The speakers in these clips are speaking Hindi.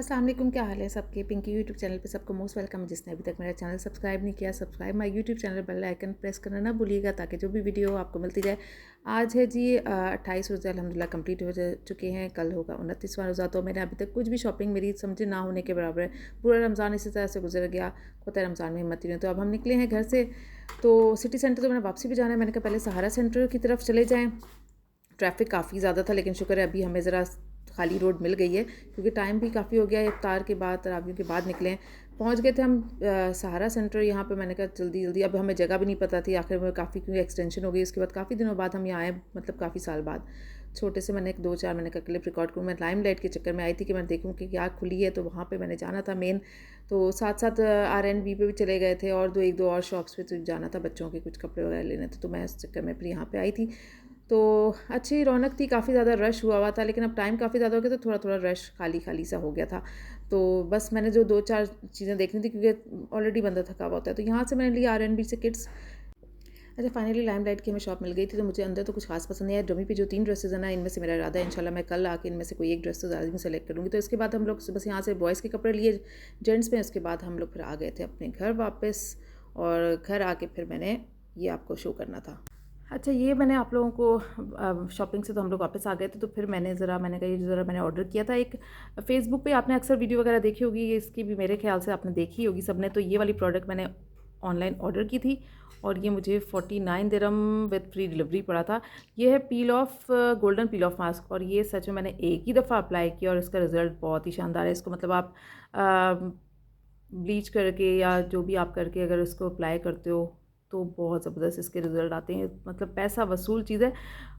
अस्सलाम वालेकुम, क्या हाल है सबके। पिंकी यूट्यूब चैनल पे सबको मोस्ट वेलकम। जिसने अभी तक मेरा चैनल सब्सक्राइब नहीं किया, subscribe my YouTube channel, bell icon press करना ना भूलिएगा ताकि जो भी वीडियो आपको मिलती जाए। आज है जी 28 रोज़े अल्हम्दुलिल्लाह कंप्लीट हो चुके हैं। कल होगा 29वां रोज़ा। तो मैंने अभी तक कुछ भी शॉपिंग मेरी समझे ना होने के बराबर है। पूरा रमज़ान इसी तरह से गुजर गया। होता है रमज़ान में हिम्मत ही नहीं। तो अब हम निकले हैं घर से, तो सिटी सेंटर तो मैंने वापसी भी जाना है। मैंने कहा पहले सहारा सेंटर की तरफ चले जाएँ। ट्रैफिक काफ़ी ज़्यादा था, लेकिन शुक्र है अभी हमें ज़रा खाली रोड मिल गई है, क्योंकि टाइम भी काफ़ी हो गया है। इफ्तार के बाद, तरावियों के बाद निकले हैं। पहुंच गए थे हम सहारा सेंटर। यहाँ पे मैंने कहा जल्दी जल्दी, अब हमें जगह भी नहीं पता थी आखिर में, काफ़ी क्योंकि एक्सटेंशन हो गई। उसके बाद काफ़ी दिनों बाद हम यहाँ आए, मतलब काफ़ी साल बाद। छोटे से मैंने एक 2-4 महीने का क्लिप रिकॉर्ड करूँ। मैं लाइम लाइट के चक्कर में आई थी कि मैं देखूँ कि क्या खुली है, तो वहाँ पे मैंने जाना था मेन। तो साथ साथ R&B पे भी चले गए थे, और एक दो और शॉप्स पे तो जाना था, बच्चों के कुछ कपड़े वगैरह लेने थे। तो मैं इस चक्कर में फिर यहाँ पे आई थी। तो अच्छी रौनक थी, काफ़ी ज़्यादा रश हुआ था, लेकिन अब टाइम काफ़ी ज़्यादा हो गया, तो थोड़ा थोड़ा रश खाली खाली सा हो गया था। तो बस मैंने जो 2-4 चीज़ें देखनी थी, क्योंकि ऑलरेडी बंदा थका हुआ होता है। तो यहाँ से मैंने लिया R&B से किड्स। अच्छा, फाइनली लाइम लाइट की हमें शॉप मिल गई थी। तो मुझे अंदर तो कुछ खास पसंद नहीं है। डमी पे जो 3 ड्रेसेस है ना, इनमें से मेरा इरादा है इंशाल्लाह मैं कल आके इनमें से कोई एक ड्रेस तो ज़्यादा में सेलेक्ट करूँगी। तो इसके बाद हम लोग बस यहाँ से बॉयज़ के कपड़े लिए जेंट्स में। उसके बाद हम लोग फिर आ गए थे अपने घर वापस, और घर आके फिर मैंने ये आपको शो करना था। अच्छा, ये मैंने आप लोगों को शॉपिंग से तो हम लोग वापस आ गए थे। तो फिर मैंने कहा ये ज़रा मैंने ऑर्डर किया था एक फ़ेसबुक पे। आपने अक्सर वीडियो वगैरह देखी होगी, इसकी भी मेरे ख्याल से आपने देखी होगी सब ने। तो ये वाली प्रोडक्ट मैंने ऑनलाइन ऑर्डर की थी, और ये मुझे 49 दिरहम विद फ्री डिलीवरी पड़ा था। ये है पील of golden peel of mask, और ये सच में मैंने एक ही दफ़ा अप्लाई किया और इसका रिज़ल्ट बहुत ही शानदार है। इसको मतलब आप ब्लीच करके या जो भी आप करके अगर इसको अप्लाई करते हो तो बहुत ज़बरदस्त इसके रिज़ल्ट आते हैं। मतलब पैसा वसूल चीज़ है।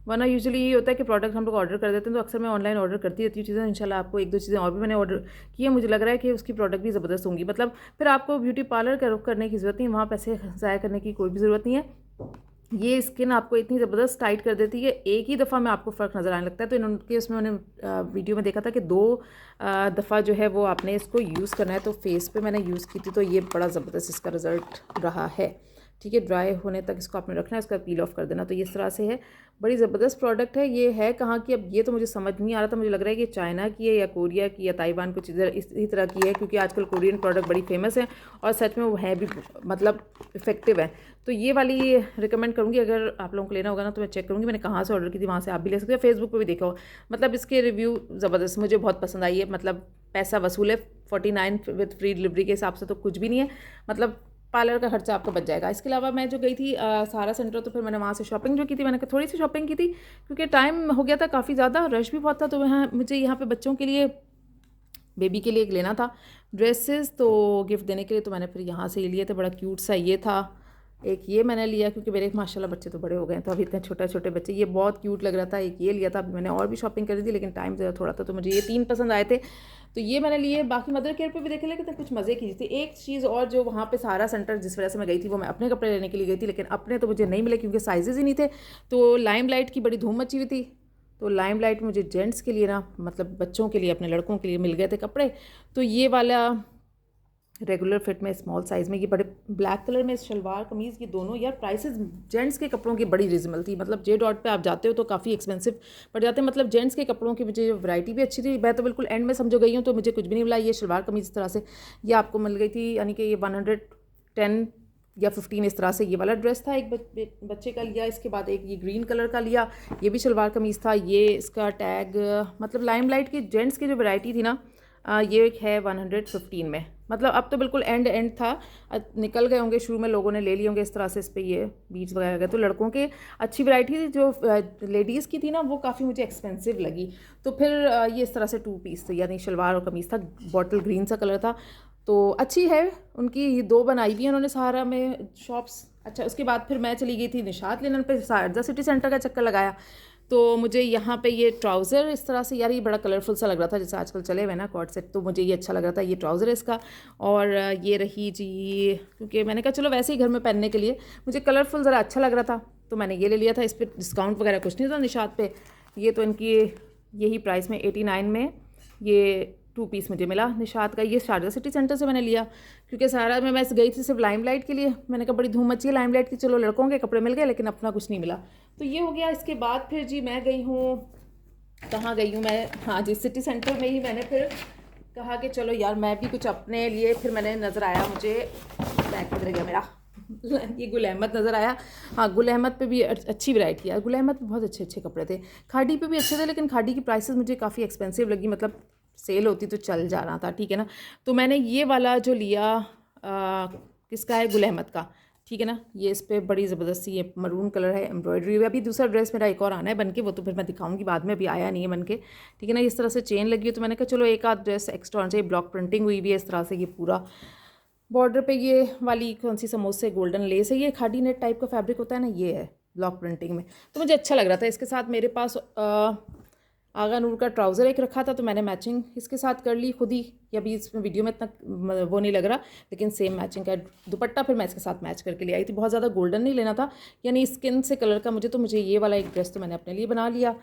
वरना यूजुअली ये होता है कि प्रोडक्ट हम लोग ऑर्डर कर देते हैं, तो अक्सर मैं ऑनलाइन ऑर्डर करती रहती हूँ चीज़ें। इंशाल्लाह आपको 1-2 चीज़ें और भी मैंने ऑर्डर की है। मुझे लग रहा है कि उसकी प्रोडक्ट भी ज़बरदस्त होंगी। मतलब फिर आपको ब्यूटी पार्लर का रुख करने की ज़रूरत नहीं है, वहाँ पैसे ज़ाया करने की कोई भी ज़रूरत नहीं है। ये स्किन आपको इतनी ज़बरदस्त टाइट कर देती है, एक ही दफ़ा में आपको फ़र्क नज़र आने लगता है। तो इनके उसमें मैंने वीडियो में देखा था कि 2 दफ़ा जो है वो आपने इसको यूज़ करना है। तो फेस पे मैंने यूज़ की थी, तो ये बड़ा ज़बरदस्त इसका रिज़ल्ट रहा है। ठीक है, ड्राई होने तक इसको आपने रखना है, उसका पील ऑफ कर देना। तो ये इस तरह से है, बड़ी ज़बरदस्त प्रोडक्ट है। ये है कहाँ की, अब ये तो मुझे समझ नहीं आ रहा था। मुझे लग रहा है कि चाइना की है या कोरिया की या ताइवान, कुछ इधर इसी तरह की है, क्योंकि आजकल कोरियन प्रोडक्ट बड़ी फेमस है और सच में वो है भी, मतलब इफ़ेक्टिव है। तो ये वाली रिकमेंड करूँगी, अगर आप लोगों को लेना होगा ना तो मैं चेक करूँगी मैंने कहाँ से ऑर्डर की थी, वहाँ से आप भी ले सकते हो। फेसबुक पे भी देखा हो। मतलब इसके रिव्यू ज़बरदस्त, मुझे बहुत पसंद आई है। मतलब पैसा वसूल है। 49 विद फ्री डिलीवरी के हिसाब से तो कुछ भी नहीं है। मतलब पार्लर का खर्चा आपका बच जाएगा। इसके अलावा मैं जो गई थी सहारा सेंटर, तो फिर मैंने वहाँ से शॉपिंग जो की थी, मैंने थोड़ी सी शॉपिंग की थी, क्योंकि टाइम हो गया था काफ़ी ज़्यादा, रश भी बहुत था। तो मुझे यहाँ पे बच्चों के लिए, बेबी के लिए एक लेना था ड्रेसेस, तो गिफ्ट देने के लिए। तो मैंने फिर यहाँ से लिए थे। बड़ा क्यूट सा ये था एक, ये मैंने लिया क्योंकि मेरे माशाल्लाह बच्चे तो बड़े हो गए हैं, तो अभी इतने छोटे छोटे बच्चे, ये बहुत क्यूट लग रहा था। एक ये लिया था। अभी मैंने और भी शॉपिंग करी थी, लेकिन टाइम ज़रा थोड़ा था, तो मुझे ये 3 पसंद आए थे, तो ये मैंने लिए। बाकी मदर केयर पे भी देखे, लेकिन कुछ मज़े की थी। एक चीज़ और, जो वहाँ पे सहारा सेंटर जिस वजह से मैं गई थी, वो मैं अपने कपड़े लेने के लिए गई थी, लेकिन अपने तो मुझे नहीं मिले क्योंकि साइजेज़ ही नहीं थे। तो लाइम लाइट की बड़ी धूम मची हुई थी। तो लाइम लाइट मुझे जेंट्स के लिए ना, मतलब बच्चों के लिए, अपने लड़कों के लिए मिल गए थे कपड़े। तो ये वाला रेगुलर फिट में स्मॉल साइज़ में, ये बड़े ब्लैक कलर में शलवार कमीज़, ये दोनों यार प्राइसेस जेंट्स के कपड़ों की बड़ी रिजनेबल थी। मतलब जे डॉट पे आप जाते हो तो काफ़ी एक्सपेंसिव पड़ जाते हैं। मतलब जेंट्स के कपड़ों की मुझे वैरायटी भी अच्छी थी। मैं तो बिल्कुल एंड में समझो गई हूँ, तो मुझे कुछ भी नहीं मिला। ये शलवार कमीज़ इस तरह से ये आपको मिल गई थी, यानी कि ये 110 या 15 इस तरह से ये वाला ड्रेस था। एक बच्चे का लिया। इसके बाद एक ये ग्रीन कलर का लिया, ये भी शलवार कमीज़ था। ये इसका टैग, मतलब लाइम लाइट की जेंट्स की जो वैरायटी थी ना, ये एक है 115 में। मतलब अब तो बिल्कुल एंड था, निकल गए होंगे, शुरू में लोगों ने ले लिए होंगे इस तरह से। इस पे ये बीट्स वगैरह गए। तो लड़कों के अच्छी वैरायटी थी। जो लेडीज़ की थी ना, वो काफ़ी मुझे एक्सपेंसिव लगी। तो फिर ये इस तरह से 2 पीस थे, यानी शलवार और कमीज़ था। बॉटल ग्रीन सा कलर था। तो अच्छी है उनकी, ये 2 बनाई हुई हैं उन्होंने सहारा में शॉप्स। अच्छा, उसके बाद फिर मैं चली गई थी निशात लेने पे, शारजा सिटी सेंटर का चक्कर लगाया। तो मुझे यहाँ पे ये ट्राउज़र इस तरह से, यार ये बड़ा कलरफुल सा लग रहा था, जैसे आजकल चले हुए ना कॉर्ड सेट, तो मुझे ये अच्छा लग रहा था। ये ट्राउज़र है इसका। और ये रही जी, क्योंकि मैंने कहा चलो वैसे ही घर में पहनने के लिए मुझे कलरफुल ज़रा अच्छा लग रहा था, तो मैंने ये ले लिया था। इस पर डिस्काउंट वगैरह कुछ नहीं था निशात पे। ये तो इनकी यही प्राइस में 89 में ये 2 पीस मुझे मिला निशात का। ये शारजा सिटी सेंटर से मैंने लिया, क्योंकि सहारा में मैं गई थी सिर्फ लाइम लाइट के लिए। मैंने कहा बड़ी धूम मची है लाइम लाइट की, चलो लड़कों के कपड़े मिल गए, लेकिन अपना कुछ नहीं मिला। तो ये हो गया। इसके बाद फिर जी मैं गई हूँ, कहाँ गई हूँ मैं, हाँ जी, सिटी सेंटर में ही मैंने फिर कहा कि चलो यार मैं भी कुछ अपने लिए, फिर मैंने नज़र आया मुझे, बैग किधर गया मेरा ये गुल अहमद नज़र आया। हाँ, गुल अहमद पे भी अच्छी वैरायटी है, गुल अहमद पे बहुत अच्छे अच्छे कपड़े थे। खाड़ी पे भी अच्छे थे, लेकिन खाड़ी की प्राइसेस मुझे काफ़ी एक्सपेंसिव लगी, मतलब सेल होती तो चल जा रहा था, ठीक है ना। तो मैंने ये वाला जो लिया किसका है, गुल अहमद का, ठीक है ना। ये इस पर बड़ी ज़बरदस्ती ये मरून कलर है, एम्ब्रॉयडरी हुई। अभी दूसरा ड्रेस मेरा एक और आना है बन के, वो तो फिर मैं दिखाऊंगी बाद में, अभी आया नहीं है बन के, ठीक है ना। इस तरह से चेन लगी है, तो मैंने कहा चलो एक आध ड्रेस एक्स्ट्रा होना चाहिए। ब्लॉक प्रिंटिंग हुई भी है इस तरह से, ये पूरा बॉर्डर पे ये वाली कौन सी समोसे गोल्डन लेस है, ये खादी नेट टाइप का फैब्रिक होता है ना, ये है ब्लॉक प्रिंटिंग में। तो मुझे अच्छा लग रहा था। इसके साथ मेरे पास आगा नूर का ट्राउज़र एक रखा था, तो मैंने मैचिंग इसके साथ कर ली खुद ही। अभी इसमें वीडियो में इतना वो नहीं लग रहा, लेकिन सेम मैचिंग का दुपट्टा फिर मैं इसके साथ मैच करके ले आई थी। बहुत ज़्यादा गोल्डन नहीं लेना था, यानी स्किन से कलर का मुझे, तो मुझे ये वाला एक ड्रेस तो मैंने अपने लिए बना लिया।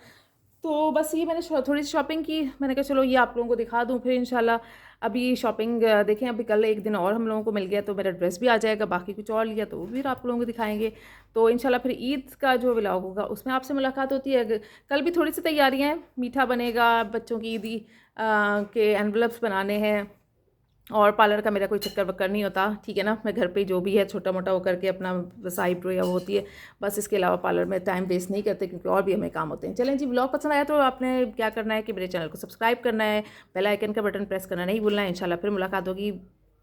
तो बस ये मैंने थोड़ी सी शॉपिंग की, मैंने कहा चलो ये आप लोगों को दिखा दूँ, फिर इंशाल्लाह अभी शॉपिंग देखें। अभी कल एक दिन और हम लोगों को मिल गया, तो मेरा ड्रेस भी आ जाएगा, बाकी कुछ और लिया तो वो भी आप लोगों को दिखाएंगे। तो इंशाल्लाह फिर ईद का जो व्लॉग होगा उसमें आपसे मुलाकात होती है। कल भी थोड़ी सी तैयारियाँ हैं, मीठा बनेगा, बच्चों की ईदी के एनवलप्स बनाने हैं, और पार्लर का मेरा कोई चक्कर वक्कर नहीं होता, ठीक है ना। मैं घर पे जो भी है छोटा मोटा वो करके अपना आईब्रो या वो होती है बस, इसके अलावा पार्लर में टाइम वेस्ट नहीं करते, क्योंकि और भी हमें काम होते हैं। चलें जी, ब्लॉग पसंद आया तो आपने क्या करना है कि मेरे चैनल को सब्सक्राइब करना है, बेल आइकन का बटन प्रेस करना नहीं भूलना है। इंशाल्लाह फिर मुलाकात होगी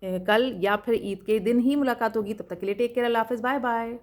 कल, या फिर ईद के दिन ही मुलाकात होगी। तब तक के लिए टेक केयर, अल्लाह हाफ़िज़, बाय बाय।